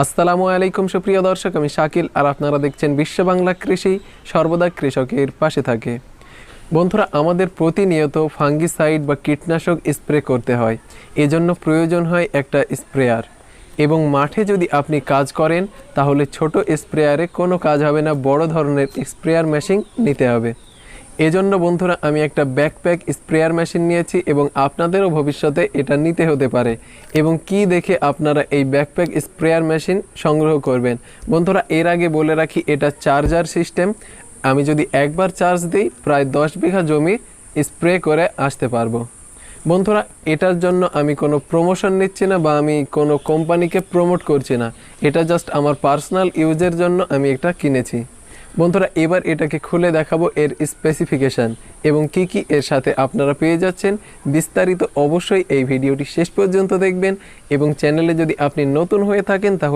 আসসালামু আলাইকুম সুপ্রিয় দর্শক, আমি শাকিল আর আপনারা দেখছেন বিশ্ব বাংলা কৃষি, সর্বদা কৃষকের পাশে থাকে। বন্ধুরা, আমাদের প্রতিনিয়ত ফাঙ্গিসাইড বা কীটনাশক স্প্রে করতে হয়, এজন্য প্রয়োজন হয় একটা স্প্রেয়ার। এবং মাঠে যদি আপনি কাজ করেন তাহলে ছোট স্প্রেয়ারে কোনো কাজ হবে না, বড় ধরনের স্প্রেয়ার মেশিন নিতে হবে। এজন্য বন্ধুরা আমি একটা ব্যাকপ্যাক স্প্রেয়ার মেশিন নিয়েছি এবং আপনাদেরও ভবিষ্যতে এটা নিতে হতে পারে। এবং কি দেখে আপনারা এই ব্যাকপ্যাক স্প্রেয়ার মেশিন সংগ্রহ করবেন? বন্ধুরা, এর আগে বলে রাখি, এটা চার্জার সিস্টেম। আমি যদি একবার চার্জ দিই প্রায় 10 বিঘা জমি স্প্রে করে আসতে পারবো। বন্ধুরা, এটার জন্য আমি কোনো প্রমোশন নিচ্ছি না বা আমি কোনো কোম্পানিকে প্রমোট করছি না, এটা জাস্ট আমার পার্সোনাল ইউজের জন্য আমি এটা কিনেছি। বন্ধুরা, এবার এটাকে খুলে দেখাবো এর স্পেসিফিকেশান এবং কি কি এর সাথে আপনারা পেয়ে যাচ্ছেন। বিস্তারিত অবশ্যই এই ভিডিওটি শেষ পর্যন্ত দেখবেন এবং চ্যানেলে যদি আপনি নতুন হয়ে থাকেন তাহলে